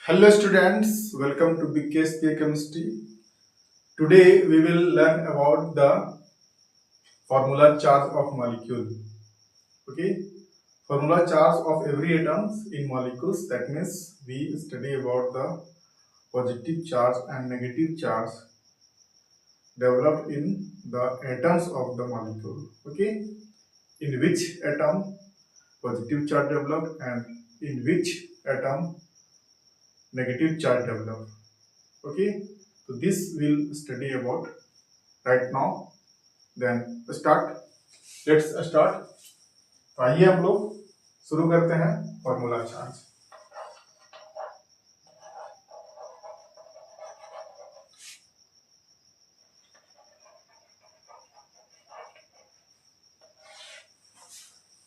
Hello students, welcome to BKSP Chemistry. Today we will learn about the formula charge of molecule. Okay, formula charge of every atoms in molecules. That means we study about the positive charge and negative charge developed in the atoms of the molecule. Okay, in which atom positive charge developed and in which atom negative charge developed. Okay, so this we'll study about right now. Then start. Let's start. तो आइए हम लोग शुरू करते हैं formula charge.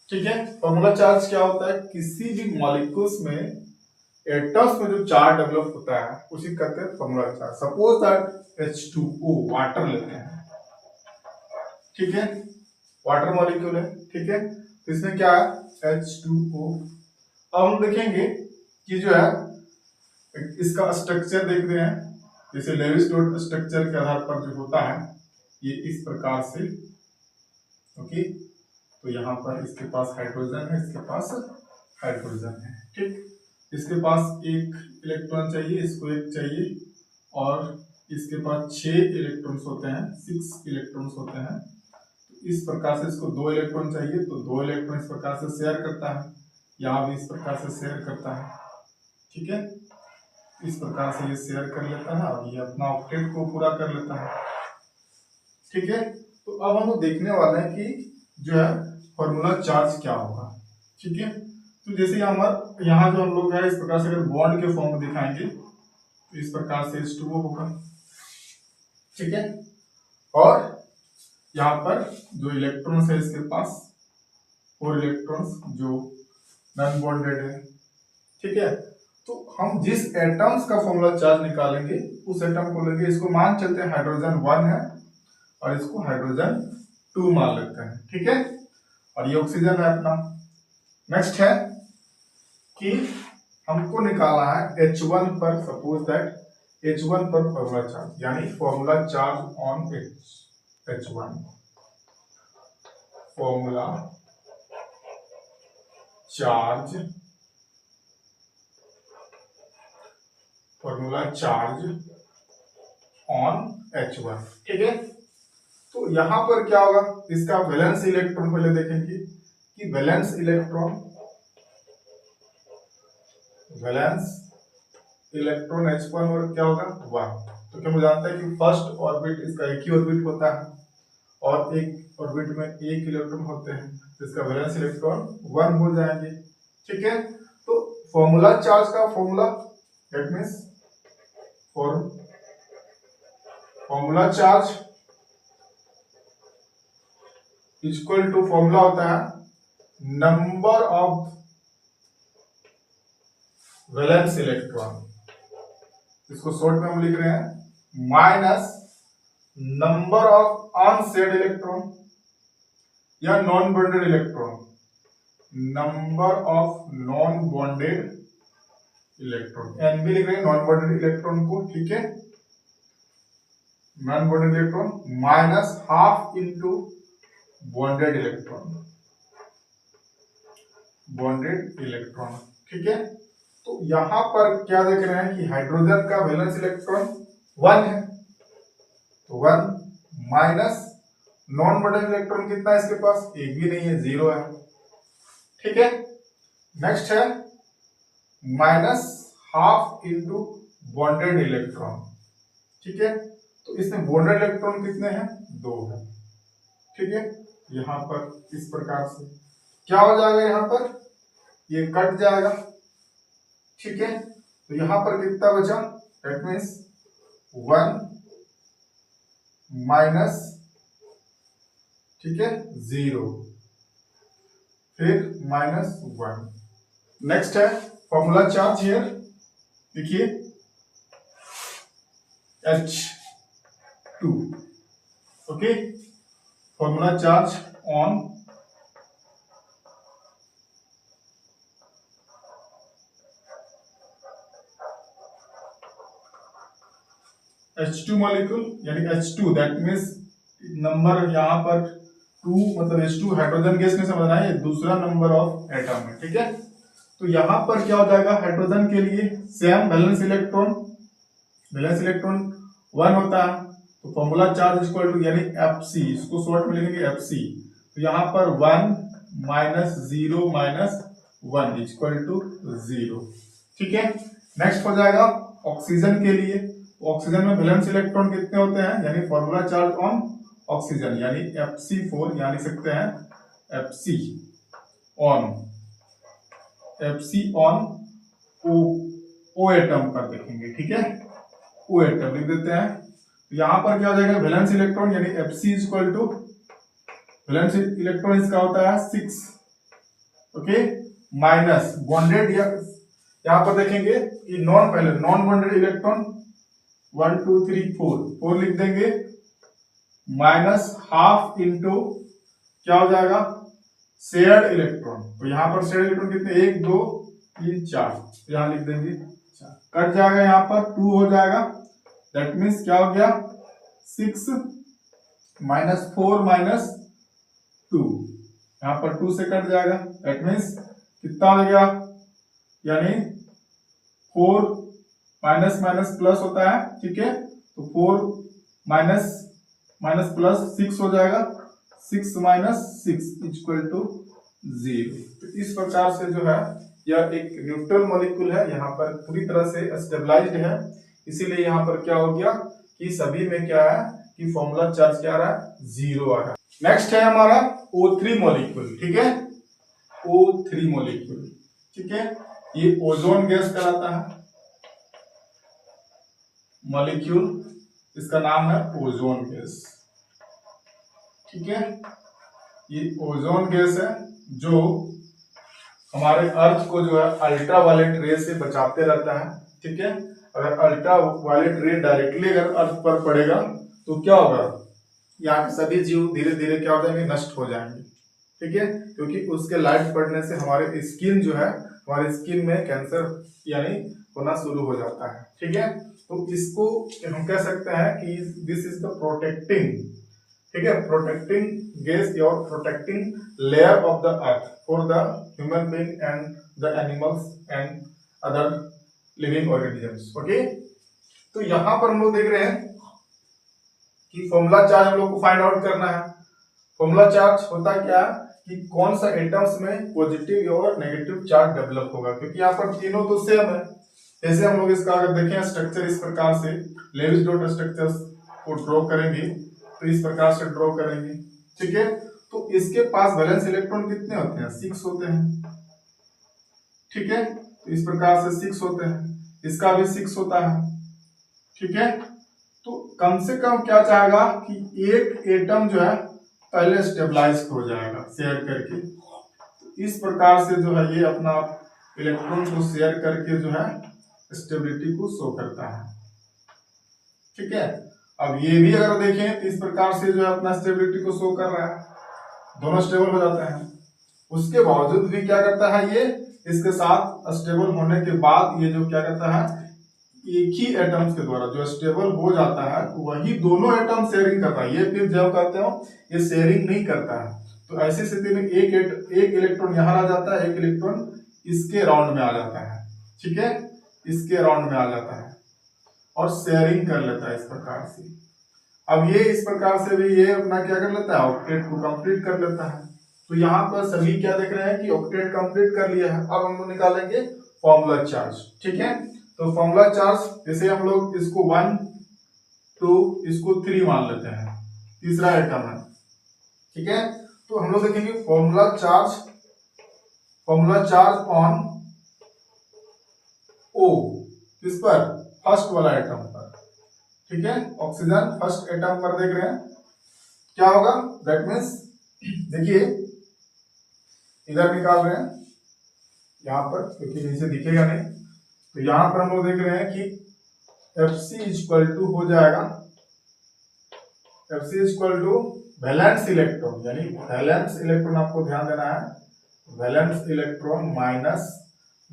ठीक है, formula charge क्या होता है? किसी भी मॉलिक्यूल्स में एटम्स में जो चार्ज डेवलप होता है उसी कहते हैं formula charge. Suppose that H2O water लेते हैं, ठीक है, वाटर मॉलिक्यूल है, ठीक है, तो इसमें क्या है? H2O। अब हम देखेंगे कि जो है इसका स्ट्रक्चर देख रहे हैं, जैसे लेविस डॉट स्ट्रक्चर के आधार पर जो होता है ये इस प्रकार से। ओके, तो यहाँ पर इसके पास हाइड्रोजन है, इसके पास हाइड्रोजन है, ठीक, इसके पास एक इलेक्ट्रॉन चाहिए, इसको एक चाहिए, और इसके पास 6 इलेक्ट्रॉन्स होते हैं, 6 इलेक्ट्रॉन्स होते हैं। तो इस प्रकार से इसको 2 इलेक्ट्रॉन चाहिए, तो 2 इलेक्ट्रॉन इस प्रकार से शेयर करता है, यहाँ भी इस प्रकार से शेयर करता है, ठीक है, इस प्रकार से ये शेयर कर लेता है और ये अपना ऑक्टेट को पूरा कर लेता है, ठीक है। तो अब हम देखने वाले हैं कि जो है फॉर्मूला चार्ज क्या होगा, ठीक है। तो जैसे यहाँ जो हम लोग है इस प्रकार से अगर बॉन्ड के फॉर्म में दिखाएंगे तो इस प्रकार से H2O होगा, ठीक है, और यहाँ पर जो इलेक्ट्रॉन्स है इसके पास 4 इलेक्ट्रॉन्स जो नॉन बॉन्डेड है, ठीक है। तो हम जिस एटम्स का फॉर्मूला चार्ज निकालेंगे उस एटम को लेंगे, इसको मान चलते हैं हाइड्रोजन 1 है और इसको हाइड्रोजन 2 मान लेते हैं, ठीक है, और ये ऑक्सीजन है अपना। नेक्स्ट है कि हमको निकालना है H1 पर, सपोज दैट H1 पर फॉर्मूला चार्ज, यानी formula charge on H1, formula charge, formula charge on H1, ठीक है। तो यहां पर क्या होगा, इसका वैलेंस इलेक्ट्रॉन पहले देखेंगे कि वैलेंस इलेक्ट्रॉन H1 और क्या होगा 1। तो क्या मुझे जानता है कि फर्स्ट ऑर्बिट इसका एक ही ऑर्बिट होता है और एक ऑर्बिट में एक इलेक्ट्रॉन होते हैं, तो इसका वैलेंस इलेक्ट्रॉन 1 हो जाएंगे, ठीक है। तो फॉर्मूला चार्ज का formula, that means formula charge equal to formula होता है नंबर ऑफ वैलेंस इलेक्ट्रॉन, इसको शॉर्ट में हम लिख रहे हैं minus number of unshared electron या non bonded electron, number of non bonded electron, N भी लिख रहे हैं नॉन बॉन्डेड इलेक्ट्रॉन को, ठीक है, non bonded electron minus half into bonded electron, bonded electron, ठीक है। तो यहां पर क्या देख रहे हैं कि हाइड्रोजन का वैलेंस इलेक्ट्रॉन 1 है, तो 1 माइनस नॉन बॉन्डेड इलेक्ट्रॉन कितना है इसके पास? एक भी नहीं है, 0 है, ठीक है। नेक्स्ट है minus half into bonded electron, ठीक है। तो इसमें बॉन्डेड इलेक्ट्रॉन कितने हैं? 2 है, ठीक है। यहां पर इस प्रकार से क्या हो जाएगा, यहां पर ये कट जाएगा, ठीक है। तो यहां पर कितना बचा? दैट मीन्स 1 माइनस, ठीक है, 0, फिर माइनस 1। नेक्स्ट है फॉर्मूला चार्ज हियर, देखिए H2, okay, formula charge on H2 molecule यानी H2 दैट मीन्स नंबर यहाँ पर 2 मतलब H2 हाइड्रोजन गैस में समझना है, ये दूसरा नंबर ऑफ एटम है, ठीक है। तो यहाँ पर क्या हो जाएगा, हाइड्रोजन के लिए सेम वैलेंस इलेक्ट्रॉन 1 होता है, तो फॉर्मूला चार्ज इक्वल टू यानी Fc, इसको शॉर्ट में लिखेंगे Fc। तो यहाँ पर 1 माइनस 0 माइनस 1 इक्वल टू 0, ठीक है। नेक्स्ट हो जाएगा ऑक्सीजन के लिए। ऑक्सीजन में वैलेंस इलेक्ट्रॉन कितने होते हैं, यानी फॉर्मूला चार्ज ऑन ऑक्सीजन यानी Fc4, यहाँ लिख सकते हैं Fc ऑन ओ एटम पर देखेंगे, ठीक है, ओ एटम लिख देते हैं। तो यहाँ पर क्या हो जाएगा, वैलेंस इलेक्ट्रॉन यानी Fc equal to valence electron इसका होता है 6, ओके, माइनस बॉन्डेड, या यहाँ पर देखेंगे कि नॉन बॉन्डेड इलेक्ट्रॉन 1 2 3 4 लिख देंगे, माइनस हाफ इंटू क्या हो जाएगा, शेयर्ड इलेक्ट्रॉन। तो यहाँ पर शेयर्ड इलेक्ट्रॉन कितने, 1 2 3 4, यहाँ लिख देंगे 4, कट जाएगा, यहाँ पर 2 हो जाएगा, दैट मीन्स क्या हो गया 6 माइनस 4 माइनस 2, यहाँ पर 2 से कट जाएगा, दैट मीन्स कितना हो गया, यानी 4 माइनस माइनस प्लस होता है, ठीक है, तो 4 माइनस माइनस प्लस 6 हो जाएगा, 6 माइनस 6 इक्वल टू 0। तो इस प्रकार से जो है यह एक न्यूट्रल मॉलिक्यूल है, यहाँ पर पूरी तरह से स्टेबलाइज्ड है, इसीलिए यहाँ पर क्या हो गया कि सभी में क्या है कि फॉर्मूला चार्ज क्या आ रहा है, 0 आ रहा है। नेक्स्ट है हमारा O3 मॉलिक्यूल, ठीक है, O3 मॉलिक्यूल, ठीक है, ये ओजोन गैस कहलाता है मॉलिक्यूल, इसका नाम है ओजोन गैस, ठीक है। ये ओजोन गैस है जो हमारे अर्थ को जो है अल्ट्रा वायलेट रे से बचाते रहता है, ठीक है। अगर अल्ट्रा वायलेट रे डायरेक्टली अगर अर्थ पर पड़ेगा तो क्या होगा, यहाँ के सभी जीव धीरे धीरे क्या हो जाएंगे, नष्ट हो जाएंगे, ठीक है, क्योंकि उसके लाइट पड़ने से हमारे स्किन जो है, हमारे स्किन में कैंसर यानी होना शुरू हो जाता है, ठीक है। तो इसको हम कह सकते हैं कि दिस इज द प्रोटेक्टिंग, ठीक है, प्रोटेक्टिंग गैस और protecting layer of the earth for the human being and the animals and other living organisms, okay. तो यहाँ पर हम लोग देख रहे हैं कि फॉर्मूला चार्ज हम लोग को फाइंड आउट करना है। फॉर्मूला चार्ज होता क्या है कि कौन सा एटम्स में पॉजिटिव और नेगेटिव चार्ज डेवलप होगा, क्योंकि यहाँ पर तीनों तो सेम है। जैसे हम लोग इसका अगर देखें स्ट्रक्चर इस प्रकार से लेविस डॉट स्ट्रक्चर को ड्रॉ करेंगे, तो इस प्रकार से ड्रॉ करेंगे, ठीक है। तो इसके पास वैलेंस इलेक्ट्रॉन कितने होते हैं, 6 होते हैं, ठीक है, तो इस प्रकार से 6 होते हैं, इसका भी 6 होता है, ठीक है। तो कम से कम क्या चाहेगा कि एक एटम जो है पहले स्टेबलाइज हो जाएगा शेयर करके, तो इस प्रकार से जो है ये अपना इलेक्ट्रॉन को शेयर करके जो है स्टेबिलिटी को शो करता है, ठीक है। अब ये भी अगर देखें तो इस प्रकार से जो है अपना स्टेबिलिटी को शो कर रहा है, दोनों स्टेबल हो जाते हैं। उसके बावजूद भी क्या करता है ये, इसके साथ स्टेबल होने के बाद ये जो क्या करता है, एक ही एटम्स के द्वारा जो स्टेबल हो जाता है वही दोनों एटम शेयरिंग करता है, ये फिर जब कहते हो ये शेयरिंग नहीं करता है। तो ऐसी स्थिति में एक इलेक्ट्रॉन यहाँ आ जाता है, एक इलेक्ट्रॉन इसके राउंड में आ जाता है, ठीक है, इसके राउंड में आ जाता है और शेयरिंग कर लेता है इस प्रकार से। अब ये इस प्रकार से भी ये अपना क्या कर लेता है, ऑक्टेट को कंप्लीट कर लेता है। तो यहाँ पर सभी क्या देख रहे हैं कि ऑक्टेट कंप्लीट कर लिया है। अब हम लोग निकालेंगे फॉर्मूला चार्ज, ठीक है। तो फॉर्मूला चार्ज जैसे हम लोग इसको 1 2 इसको 3 मान लेते हैं, तीसरा एटम है, ठीक है। तो हम लोग देखेंगे फॉर्मूला चार्ज ऑन ओ, किस पर, फर्स्ट वाला एटम पर, ठीक है, ऑक्सीजन फर्स्ट एटम पर देख रहे हैं क्या होगा, दैट मीन्स देखिए इधर निकाल रहे हैं यहाँ पर क्योंकि नीचे दिखेगा नहीं, तो यहाँ पर हम लोग देख रहे हैं कि Fc इक्वल टू हो जाएगा, Fc equal to valence electron, यानी वैलेंस इलेक्ट्रॉन आपको ध्यान देना है, valence electron minus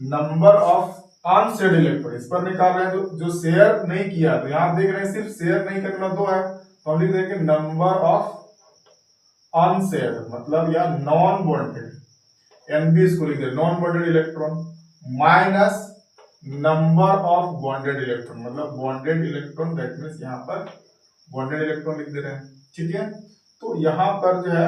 number of unshared electron, इस पर निकाल रहे हैं जो शेयर नहीं किया। तो यहाँ देख रहे हैं सिर्फ शेयर नहीं करने वाला 2 है, तो हम लिख देंगे नंबर ऑफ अनशेयर्ड, मतलब या नॉन बॉन्डेड, एनबी इसको लिख दे non bonded electron, minus number of bonded electron, मतलब बॉन्डेड इलेक्ट्रॉन, दैट मींस यहाँ पर बॉन्डेड इलेक्ट्रॉन लिख दे रहे हैं। ठीक है, तो यहाँ पर जो है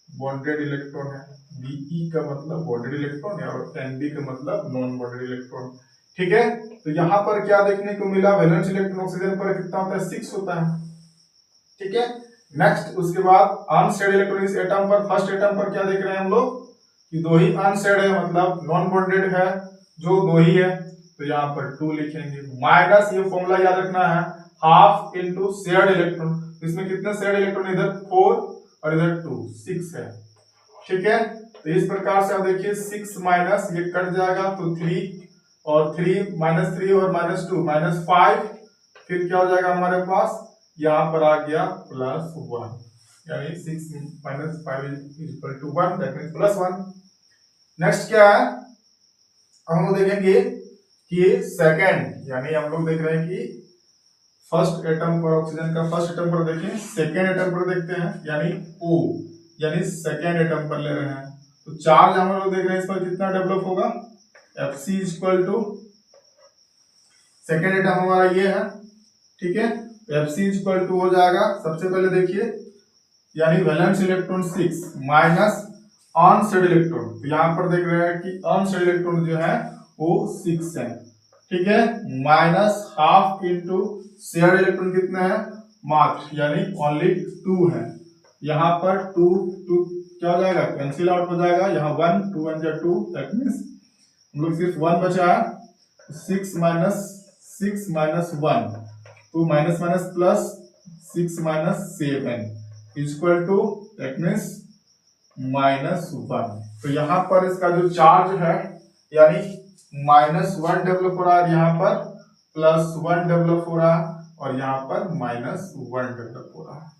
बॉन्डेड इलेक्ट्रॉन है, Be का मतलब बॉन्डेड इलेक्ट्रॉन है और Nb का मतलब नॉन बॉन्डेड इलेक्ट्रॉन। ठीक है, तो यहाँ पर क्या देखने को मिला, वैलेंस इलेक्ट्रॉन ऑक्सीजन पर कितना होता है, 6 होता है। ठीक है, नेक्स्ट उसके बाद अनशेयर्ड इलेक्ट्रॉन इस एटम पर, फर्स्ट एटम पर क्या देख रहे हैं हम लोग कि 2 ही अनशेयर्ड है, मतलब नॉन बॉन्डेड है जो 2 ही है, तो यहाँ पर 2 लिखेंगे, माइनस ये फॉर्मूला याद रखना है हाफ इनटू शेयर्ड इलेक्ट्रॉन, इसमें कितने शेयर्ड इलेक्ट्रॉन, इधर 4 और इधर 2, 6 है। ठीक है, तो इस प्रकार से आप देखिए 6 माइनस ये कट जाएगा तो 3 और 3 माइनस 3 और माइनस 2 माइनस 5, फिर क्या हो जाएगा हमारे पास, यहाँ पर आ गया प्लस 1, यानी 6 minus 5 is equal to 1, that means plus 1। Next क्या है, हम लोग देखेंगे कि सेकंड, यानी हम लोग देख रहे हैं कि फर्स्ट एटम पर ऑक्सीजन का फर्स्ट एटम पर देखें, सेकेंड एटम पर देखते हैं, यानी O, यानी सेकेंड एटम पर ले रहे हैं, तो चार्ज हम लोग देख रहे हैं इस पर कितना डेवलप होगा, Fc equal to second atom हमारा ये है। ठीक है, Fc इक्वल टू हो जाएगा, सबसे पहले देखिए, यानी valence electron 6 minus unshared electron, तो यहाँ पर देख रहे हैं कि अनशेयर्ड इलेक्ट्रॉन जो है वो 6 है। ठीक है, minus half into shared electron कितने हैं, मात्र, यानी ओनली 2 है। यहाँ पर 2 क्या हो जाएगा, कैंसिल आउट हो जाएगा, यहाँ 1 2 1 जा 2, दैट मींस हम लोग सिर्फ 1 बचा है, 6 माइनस 1, तो minus minus plus 6 minus 7 equal to that means -1। तो यहाँ पर इसका जो चार्ज है यानी -1 डेवलप हो रहा है, यहाँ पर +1 डेवलप हो रहा है और यहाँ पर -1 डेवलप हो रहा है।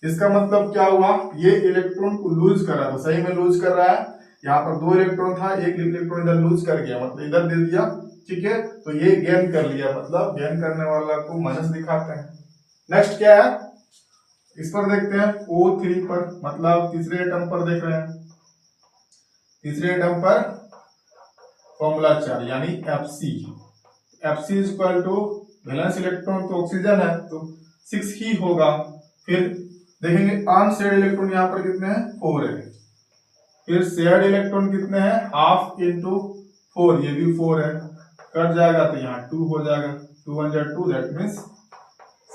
इसका मतलब क्या हुआ, ये इलेक्ट्रॉन को लूज कर रहा है, तो सही में लूज कर रहा है। यहाँ पर 2 इलेक्ट्रॉन था, एक इलेक्ट्रॉन इधर लूज कर गया, मतलब इधर दे दिया। ठीक है, तो ये गेन कर लिया, मतलब गेन करने वाला को माइनस दिखाते हैं। नेक्स्ट क्या है, इस पर देखते हैं O3 पर, मतलब तीसरे एटम पर देख रहे हैं, तीसरे एटम पर फॉर्मूला 4 यानी Fc equal to valence electron तो ऑक्सीजन है तो 6 ही होगा। फिर देखेंगे अनशेयर्ड इलेक्ट्रॉन यहाँ पर कितने हैं, 4 है। फिर शेयर्ड इलेक्ट्रॉन कितने हैं, हाफ इनटू 4, ये भी 4 है, कट जाएगा तो यहाँ 2 हो जाएगा, 2 1 जा 2, that means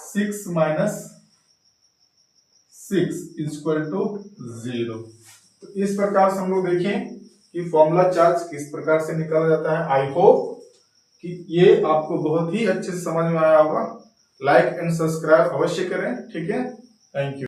6 minus 6 equal to 0। तो इस प्रकार से हम लोग देखें कि फॉर्मूला चार्ज किस प्रकार से निकाला जाता है। आई होप कि ये आपको बहुत ही अच्छे से समझ में आया होगा। लाइक एंड सब्सक्राइब अवश्य करें। ठीक है, थैंक यू।